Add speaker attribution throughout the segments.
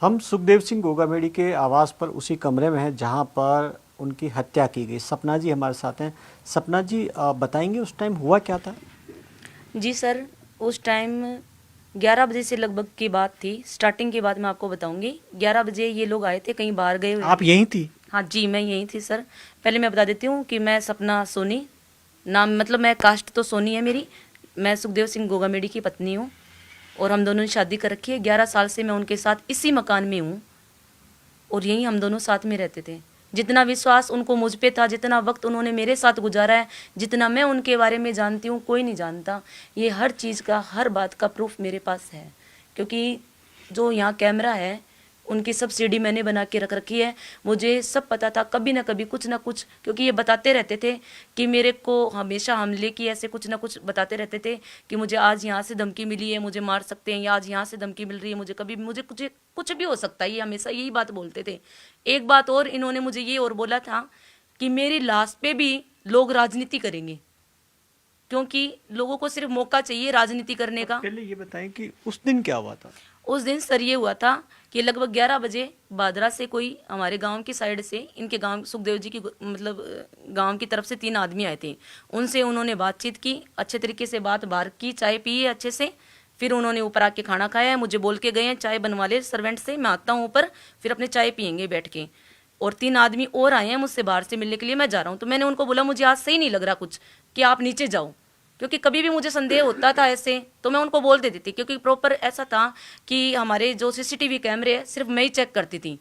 Speaker 1: हम सुखदेव सिंह गोगामेड़ी के आवास पर उसी कमरे में हैं जहां पर उनकी हत्या की गई। सपना जी हमारे साथ हैं। सपना जी बताएंगे उस टाइम हुआ क्या था?
Speaker 2: जी सर, उस टाइम 11 बजे से लगभग की बात थी। स्टार्टिंग की बात मैं आपको बताऊंगी। 11 बजे ये लोग आए थे, कहीं बाहर गए हुए
Speaker 1: आप
Speaker 2: थे।
Speaker 1: यहीं थी?
Speaker 2: हाँ जी, मैं यहीं थी सर। पहले मैं बता देती हूँ कि मैं सपना सोनी, नाम मतलब मैं कास्ट तो सोनी है मेरी। मैं सुखदेव सिंह गोगामेड़ी की पत्नी हूँ और हम दोनों ने शादी कर रखी है। 11 साल से मैं उनके साथ इसी मकान में हूँ और यहीं हम दोनों साथ में रहते थे। जितना विश्वास उनको मुझ पे था, जितना वक्त उन्होंने मेरे साथ गुजारा है, जितना मैं उनके बारे में जानती हूँ, कोई नहीं जानता। ये हर चीज़ का, हर बात का प्रूफ मेरे पास है। क्योंकि जो यहाँ कैमरा है, उनकी सब सीडी मैंने बना के रख रखी है। मुझे सब पता था, कभी ना कभी कुछ ना कुछ, क्योंकि ये बताते रहते थे कि मेरे को हमेशा हमले की ऐसे कुछ ना कुछ बताते रहते थे कि मुझे आज यहाँ से धमकी मिली है, मुझे मार सकते हैं, या आज यहाँ से धमकी मिल रही है, मुझे कभी मुझे कुछ कुछ भी हो सकता है। ये हमेशा यही बात बोलते थे। एक बात और इन्होंने मुझे ये और बोला था कि मेरी लाश पे भी लोग राजनीति करेंगे, क्योंकि लोगों को सिर्फ मौका चाहिए राजनीति करने
Speaker 1: अब
Speaker 2: का।
Speaker 1: पहले ये बताएं कि उस दिन क्या हुआ था?
Speaker 2: उस दिन सर ये हुआ था कि लगभग 11 बजे बादरा से कोई हमारे गांव की साइड से, इनके गांव सुखदेव जी की मतलब गांव की तरफ से 3 आदमी आए थे। उनसे उन्होंने बातचीत की, अच्छे तरीके से बात बाहर की, चाय पी है अच्छे से। फिर उन्होंने ऊपर आके खाना खाया है, मुझे बोल के गए हैं चाय बनवा ले सर्वेंट से, मैं आता हूँ ऊपर, फिर अपने चाय पियेंगे बैठ के। और 3 आदमी और आए हैं मुझसे बाहर से मिलने के लिए, मैं जा रहा हूँ। तो मैंने उनको बोला मुझे आज सही नहीं लग रहा कुछ, कि आप नीचे जाओ। क्योंकि कभी भी मुझे संदेह होता था ऐसे, तो मैं उनको बोल देती थी। क्योंकि प्रॉपर ऐसा था कि हमारे जो सीसीटीवी कैमरे है सिर्फ मैं ही चेक करती थी।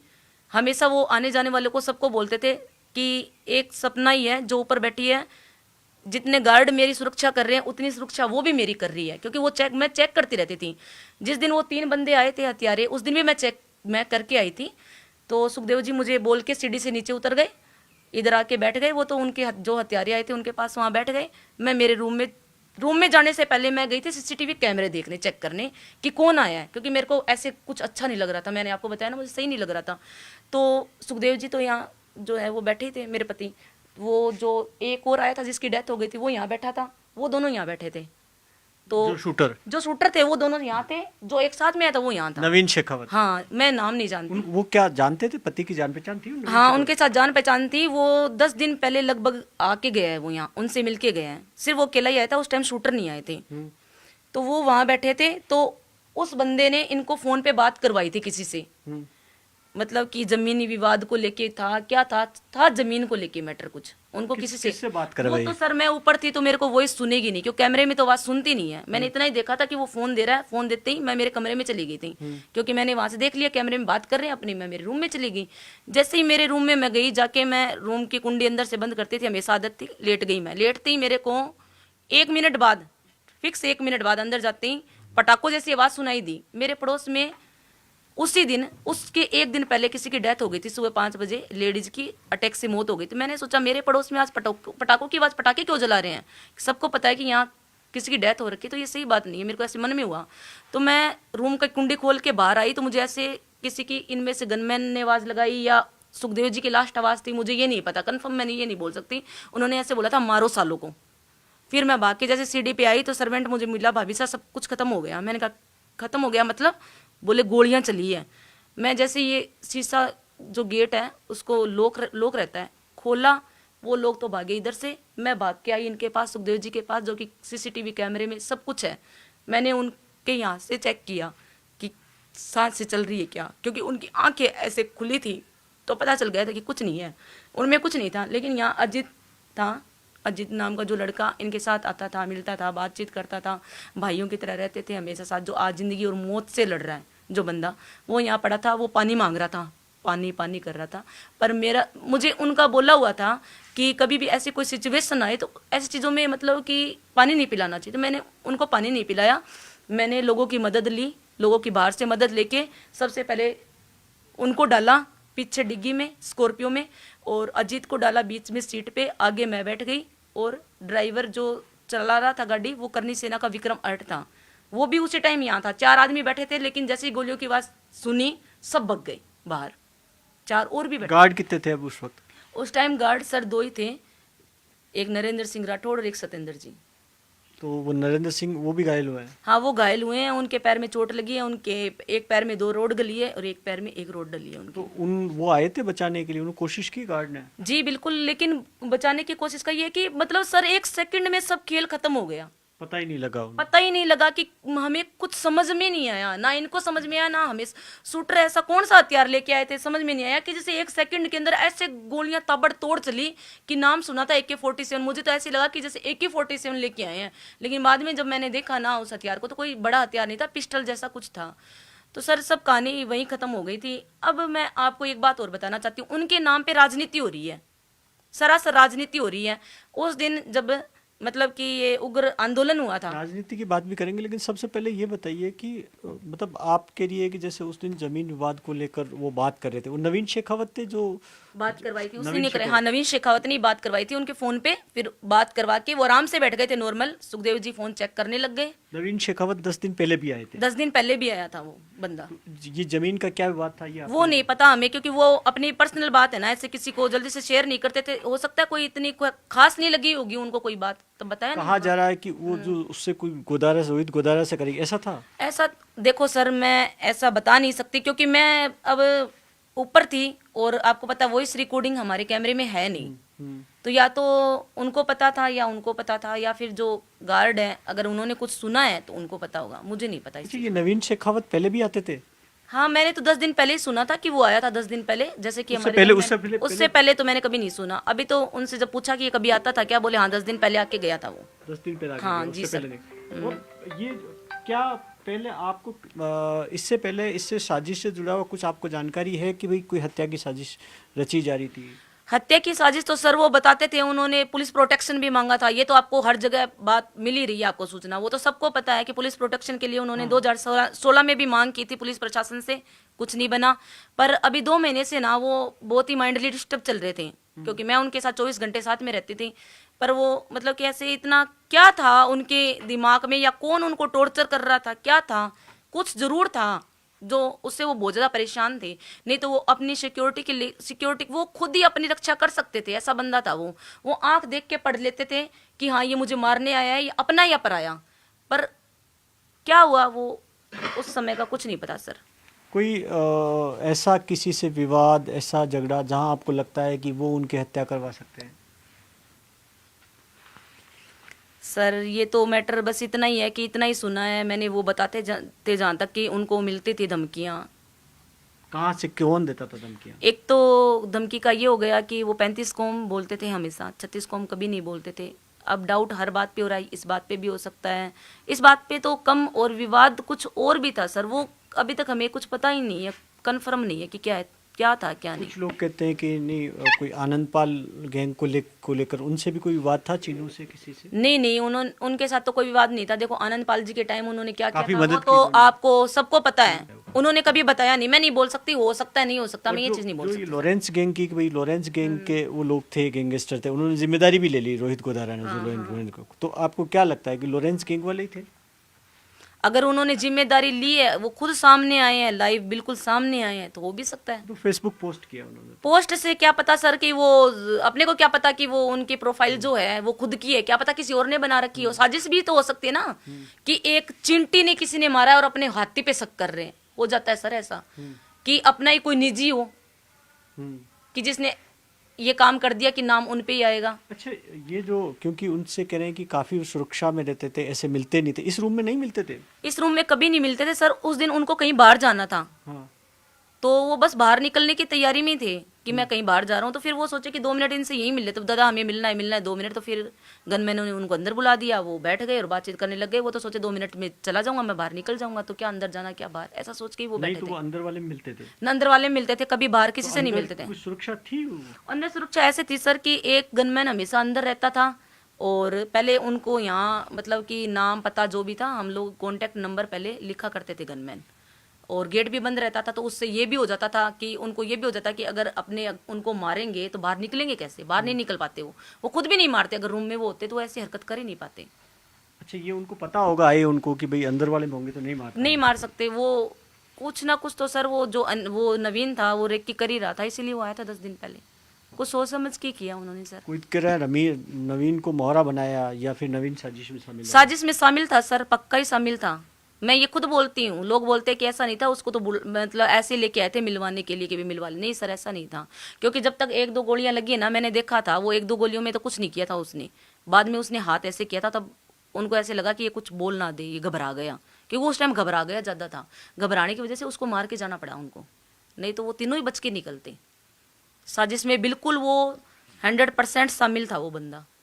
Speaker 2: हमेशा वो आने जाने वाले को सबको बोलते थे कि एक सपना ही है जो ऊपर बैठी है, जितने गार्ड मेरी सुरक्षा कर रहे हैं उतनी सुरक्षा वो भी मेरी कर रही है। क्योंकि वो चेक मैं चेक करती रहती थी। जिस दिन वो 3 बंदे आए थे हत्यारे, उस दिन भी मैं करके आई थी। तो सुखदेव जी मुझे बोल के सीढ़ी से नीचे उतर गए, इधर आके बैठ गए। वो तो उनके जो हत्यारे आए थे उनके पास वहाँ बैठ गए। मैं मेरे रूम में जाने से पहले मैं गई थी सीसीटीवी कैमरे देखने, चेक करने कि कौन आया है। क्योंकि मेरे को ऐसे कुछ अच्छा नहीं लग रहा था, मैंने आपको बताया ना, मुझे सही नहीं लग रहा था। तो सुखदेव जी तो यहाँ जो है वो बैठे थे, मेरे पति। वो जो एक और आया था जिसकी डेथ हो गई थी वो यहाँ बैठा था, वो दोनों यहाँ बैठे थे। तो
Speaker 1: जो शूटर
Speaker 2: जो शूटर थे वो दोनों यहाँ थे, जो एक साथ में आया था वो यहाँ था।
Speaker 1: नवीन शेखावत,
Speaker 2: हाँ, मैं नाम नहीं जानती।
Speaker 1: वो क्या जानते थे? पति की जान पहचान थी नवीन
Speaker 2: हाँ,
Speaker 1: शेखावत?
Speaker 2: उनके साथ जान पहचान थी। वो 10 दिन पहले लगभग आके गया है, वो यहाँ उनसे मिलके गया है। सिर्फ वो अकेला ही आया था, उस टाइम शूटर नहीं आए थे। तो वो वहां बैठे थे। तो उस बंदे ने इनको फोन पे बात करवाई थी किसी से,
Speaker 1: हम्म।
Speaker 2: मतलब कि जमीनी विवाद को लेके था, क्या था जमीन को लेके मैटर कुछ उनको किसी से।
Speaker 1: किससे बात
Speaker 2: वो
Speaker 1: करवाई?
Speaker 2: तो सर मैं ऊपर थी तो मेरे को वॉइस सुनेगी नहीं, क्योंकि कैमरे में तो आवाज सुनती नहीं है। मैंने इतना ही देखा था कि वो फोन दे रहा है, फोन देते ही मैं मेरे कमरे में चली गई थी। क्योंकि मैंने वहां से देख लिया कैमरे में बात कर रहे हैं अपनी, मैं मेरे रूम में चली गई। जैसे ही मेरे रूम में मैं गई, जाके मैं रूम की कुंडी अंदर से बंद करती थी, हमेशा आदत थी, लेट गई। मैं लेटते ही मेरे को 1 मिनट बाद, फिक्स 1 मिनट बाद अंदर जाते ही पटाखों जैसी आवाज सुनाई दी। मेरे पड़ोस में उसी दिन, उसके एक दिन पहले किसी की डेथ हो गई थी। सुबह 5 बजे लेडीज की अटैक से मौत हो गई थी। मैंने सोचा मेरे पड़ोस में आज पटाखों की आवाज, पटाखे क्यों जला रहे हैं? सबको पता है कि यहाँ किसी की डेथ हो रखी है, तो ये सही बात नहीं है। मेरे को ऐसे मन में हुआ। तो मैं रूम का कुंडी खोल के बाहर आई, तो मुझे ऐसे किसी की, इनमें से गनमैन ने आवाज लगाई या सुखदेव जी की लास्ट आवाज थी, मुझे ये नहीं पता कन्फर्म, मैंने ये नहीं बोल सकती। उन्होंने ऐसे बोला था मारो सालों को। फिर मैं भाग के जैसे सीढ़ी पे आई तो सर्वेंट मुझे मिला, भाभी साहब सब कुछ खत्म हो गया। मैंने कहा खत्म हो गया मतलब? बोले गोलियां चली है। मैं जैसे ये शीशा जो गेट है उसको लोक रहता है, खोला, वो लोग तो भागे इधर से। मैं भाग के आई इनके पास, सुखदेव जी के पास, जो कि सीसीटीवी कैमरे में सब कुछ है। मैंने उनके यहाँ से चेक किया कि सांस से चल रही है क्या, क्योंकि उनकी आंखें ऐसे खुली थी तो पता चल गया था कि कुछ नहीं है, उनमें कुछ नहीं था। लेकिन यहाँ अजित था, अजित नाम का जो लड़का इनके साथ आता था, मिलता था, बातचीत करता था, भाइयों की तरह रहते थे हमेशा साथ, जो आज जिंदगी और मौत से लड़ रहा है जो बंदा, वो यहाँ पड़ा था। वो पानी मांग रहा था, पानी पानी कर रहा था। पर मुझे उनका बोला हुआ था कि कभी भी ऐसी कोई सिचुएशन आए तो ऐसी चीज़ों में मतलब कि पानी नहीं पिलाना चाहिए। तो मैंने उनको पानी नहीं पिलाया। मैंने लोगों की मदद ली, लोगों की बाहर से मदद लेके सबसे पहले उनको डाला पीछे डिग्गी में, स्कॉर्पियो में, और अजीत को डाला बीच में सीट पे, आगे मैं बैठ गई। और ड्राइवर जो चला रहा था गाड़ी वो करनी सेना का विक्रम अर्ट था, वो भी उसी टाइम यहाँ था। 4 आदमी बैठे थे, लेकिन जैसे ही गोलियों की आवाज सुनी सब भग गए बाहर। 4 और भी बैठे।
Speaker 1: गार्ड कितने थे अब उस वक्त?
Speaker 2: उस टाइम गार्ड सर 2 ही थे, एक नरेंद्र सिंह राठौड़ और एक सत्येंद्र जी।
Speaker 1: तो वो नरेंद्र सिंह वो भी घायल हुआ है?
Speaker 2: हाँ, वो घायल हुए हैं, उनके पैर में चोट लगी है, उनके एक पैर में 2 रोड गली है और एक पैर में 1 रोड डली है उनकी।
Speaker 1: तो वो आए थे बचाने के लिए, उन्होंने कोशिश की गार्ड ने?
Speaker 2: जी बिल्कुल, लेकिन बचाने की कोशिश का ये है कि मतलब सर 1 सेकंड में सब खेल खत्म हो गया।
Speaker 1: पता ही नहीं लगा उन्हें।
Speaker 2: पता ही नहीं लगा कि हमें कुछ समझ में नहीं आया, ना इनको समझ में आया, ना हमें। शूटर ऐसा कौन सा हथियार लेके आए थे समझ में नहीं आया कि जैसे 1 सेकंड के अंदर ऐसे गोलियां ताबड़तोड़ चली कि नाम सुना था AK-47, मुझे तो ऐसे लगा कि जैसे AK-47 लेके आए हैं। लेकिन बाद में जब मैंने देखा ना उस हथियार को, तो कोई बड़ा हथियार नहीं था, पिस्टल जैसा कुछ था। तो सर सब कहानी वहीं खत्म हो गई थी। अब मैं आपको एक बात और बताना चाहती हूँ, उनके नाम पे राजनीति हो रही है, सरासर राजनीति हो रही है। उस दिन जब मतलब कि ये उग्र आंदोलन हुआ था,
Speaker 1: राजनीति की बात भी करेंगे, लेकिन सबसे पहले ये बताइए कि मतलब आपके लिए कि जैसे उस दिन जमीन विवाद को लेकर वो बात कर रहे थे, वो नवीन शेखावत थे जो
Speaker 2: बात करवाई थी, उसी
Speaker 1: नवीन
Speaker 2: ने करे। हाँ, नवीन शेखावत ने बात करवाई थी उनके फोन पे। फिर बात करवा के वो आराम से बैठ गए थे normal. Sukhdev ji phone check करने लग गए।
Speaker 1: नवीन शेखावत 10 दिन पहले भी आए थे?
Speaker 2: 10 दिन पहले भी आया था वो बंदा।
Speaker 1: ये जमीन का क्या विवाद था ये
Speaker 2: वो नहीं पता हमें, क्योंकि वो अपनी पर्सनल बात है ना, ऐसे किसी को जल्दी से शेयर नहीं करते थे। हो सकता है कोई इतनी खास नहीं लगी होगी उनको कोई बात, तो बताया
Speaker 1: कहा जा रहा है कि वो जो उससे कोई गोदारा रोहित गोदारा से करेगी, ऐसा था?
Speaker 2: ऐसा देखो सर, मैं ऐसा बता नहीं सकती क्योंकि मैं अब ऊपर थी और आपको पता वॉइस रिकॉर्डिंग हमारे कैमरे में है नहीं। तो या तो उनको पता था या उनको पता था, या फिर जो गार्ड है अगर उन्होंने कुछ सुना है तो उनको पता होगा, मुझे नहीं पता।
Speaker 1: अच्छा, ये नवीन शेखावत पहले भी आते थे?
Speaker 2: हाँ, मैंने तो 10 दिन पहले ही सुना था कि वो आया था 10 दिन पहले। जैसे कि
Speaker 1: उससे पहले
Speaker 2: उससे पहले तो मैंने कभी नहीं सुना। अभी तो उनसे जब पूछा कि ये कभी आता था क्या, बोले हाँ 10 दिन पहले आके गया था वो।
Speaker 1: 10 दिन पहले
Speaker 2: हाँ जी सर।
Speaker 1: और ये क्या पहले आपको इससे पहले इससे साजिश से जुड़ा हुआ कुछ आपको जानकारी है कि भाई कोई हत्या की साजिश रची जा रही थी?
Speaker 2: हत्या की साजिश तो सर वो बताते थे, उन्होंने पुलिस प्रोटेक्शन भी मांगा था। ये तो आपको हर जगह बात मिल ही रही है, आपको सूचना वो तो सबको पता है कि पुलिस प्रोटेक्शन के लिए उन्होंने 2016 में भी मांग की थी पुलिस प्रशासन से, कुछ नहीं बना। पर अभी 2 महीने से ना वो बहुत ही माइंडली डिस्टर्ब चल रहे थे, क्योंकि मैं उनके साथ 24 घंटे साथ में रहती थी। पर वो मतलब कि ऐसे इतना क्या था उनके दिमाग में, या कौन उनको टॉर्चर कर रहा था, क्या था, कुछ जरूर था जो उससे वो बहुत ज्यादा परेशान थे। नहीं तो वो अपनी सिक्योरिटी के लिए, सिक्योरिटी वो खुद ही अपनी रक्षा कर सकते थे, ऐसा बंदा था वो आंख देख के पढ़ लेते थे कि हाँ ये मुझे मारने आया है, ये अपना या पराया। पर क्या हुआ वो उस समय का कुछ नहीं पता सर।
Speaker 1: कोई ऐसा किसी से विवाद, ऐसा झगड़ा जहां आपको लगता है कि वो उनकी हत्या करवा सकते हैं?
Speaker 2: सर ये तो मैटर बस इतना ही है कि इतना ही सुना है मैंने, वो बताते थे जहाँ तक कि उनको मिलती थी धमकियाँ।
Speaker 1: कहाँ से, कौन देता था धमकियाँ?
Speaker 2: एक तो धमकी का ये हो गया कि वो 35 कौम बोलते थे हमेशा, 36 कौम कभी नहीं बोलते थे। अब डाउट हर बात पे हो रहा है, इस बात पे भी हो सकता है, इस बात पे तो कम। और विवाद कुछ और भी था सर, वो अभी तक हमें कुछ पता ही नहीं है, कन्फर्म नहीं है कि क्या है, क्या था क्या नहीं।
Speaker 1: कुछ लोग कहते हैं कि नहीं कोई आनंदपाल गैंग को लेकर उनसे भी कोई विवाद था, चीनों से किसी से?
Speaker 2: नहीं, उन्होंने उनके साथ तो कोई विवाद नहीं था। देखो आनंदपाल जी के टाइम उन्होंने क्या किया
Speaker 1: काफी
Speaker 2: था वो
Speaker 1: मदद
Speaker 2: तो
Speaker 1: की
Speaker 2: आपको सबको पता है। उन्होंने कभी बताया नहीं, मैं नहीं बोल सकती, हो सकता है नहीं हो सकता, मैं ये चीज नहीं बोल सकती।
Speaker 1: लॉरेंस गैंग की, भाई लॉरेंस गैंग के वो लोग थे, गैंगस्टर थे, उन्होंने जिम्मेदारी भी ले ली रोहित गोदारा ने, जो लॉरेंस को। तो आपको क्या लगता है कि लॉरेंस गैंग वाले ही थे?
Speaker 2: अगर उन्होंने जिम्मेदारी ली है, वो खुद सामने आए हैं, लाइव बिल्कुल सामने आए हैं, तो हो भी सकता है।
Speaker 1: तो फेसबुक पोस्ट किया उन्होंने।
Speaker 2: पोस्ट से क्या पता सर कि वो, अपने को क्या पता कि वो उनकी प्रोफाइल जो है वो खुद की है, क्या पता किसी और ने बना रखी हो। साजिश भी तो हो सकती है ना, कि एक चिंटी ने किसी ने मारा है और अपने हाथी पे शक कर रहे हैं। हो जाता है सर ऐसा कि अपना ही कोई निजी हो कि जिसने ये काम कर दिया कि नाम उन पे ही आएगा।
Speaker 1: अच्छा, ये जो, क्योंकि उनसे कह रहे हैं कि काफी सुरक्षा में रहते थे, ऐसे मिलते नहीं थे, इस रूम में नहीं मिलते थे?
Speaker 2: इस रूम में कभी नहीं मिलते थे सर। उस दिन उनको कहीं बाहर जाना था,
Speaker 1: हाँ।
Speaker 2: तो वो बस बाहर निकलने की तैयारी में थे कि मैं कहीं बाहर जा रहा हूँ। तो फिर वो सोचे कि 2 मिनट इनसे यही मिल ले, तो दादा हमें मिलना है 2 मिनट। तो फिर गनमैन ने उनको अंदर बुला दिया, वो बैठ गए और बातचीत करने लग गए। वो तो सोचे 2 मिनट में चला जाऊंगा, मैं बाहर निकल जाऊंगा, तो क्या अंदर जाना क्या बाहर, ऐसा सोच के वो
Speaker 1: नहीं,
Speaker 2: बैठे
Speaker 1: तो वो
Speaker 2: थे।
Speaker 1: अंदर वाले मिलते थे?
Speaker 2: न अंदर वाले मिलते थे, कभी बाहर किसी से नहीं मिलते थे।
Speaker 1: कोई सुरक्षा थी?
Speaker 2: अंदर सुरक्षा ऐसे थी सर कि एक गनमैन हमेशा अंदर रहता था, और पहले उनको यहाँ मतलब कि नाम पता जो भी था, हम लोग कॉन्टेक्ट नंबर पहले लिखा करते थे गनमैन, और गेट भी बंद रहता था। तो उससे ये भी हो जाता था कि उनको ये भी हो जाता कि अगर अपने उनको मारेंगे तो बाहर निकलेंगे कैसे, बाहर नहीं निकल पाते। वो खुद भी नहीं मारते, अगर रूम में वो होते तो ऐसी हरकत कर ही नहीं पाते।
Speaker 1: अच्छा, ये उनको पता होगा आए उनको कि भाई अंदर वाले होंगे तो नहीं
Speaker 2: मार सकते वो, कुछ ना कुछ तो सर वो जो वो नवीन था वो रेकी कर ही रहा था, इसीलिए वो आया था 10 दिन पहले। बिल्कुल सोच समझ के किया उन्होंने सर।
Speaker 1: कोई कह रहा है नवीन को मोहरा बनाया या फिर नवीन साजिश में शामिल है?
Speaker 2: साजिश में शामिल था सर, पक्का ही शामिल था। मैं ये खुद बोलती हूँ, लोग बोलते हैं कि ऐसा नहीं था, उसको तो मतलब ऐसे लेके आए थे मिलवाने के लिए कि भी मिलवा ले। नहीं सर, ऐसा नहीं था, क्योंकि जब तक 1-2 गोलियां लगी ना, मैंने देखा था वो 1-2 गोलियों में तो कुछ नहीं किया था उसने। बाद में उसने हाथ ऐसे किया था, तब उनको ऐसे लगा कि ये कुछ बोल ना दे, ये घबरा गया, क्योंकि उस टाइम घबरा गया ज़्यादा था। घबराने की वजह से उसको मार के जाना पड़ा उनको, नहीं तो वो तीनों ही बच के निकलते। साजिश में बिल्कुल वो 100% शामिल था वो बंदा।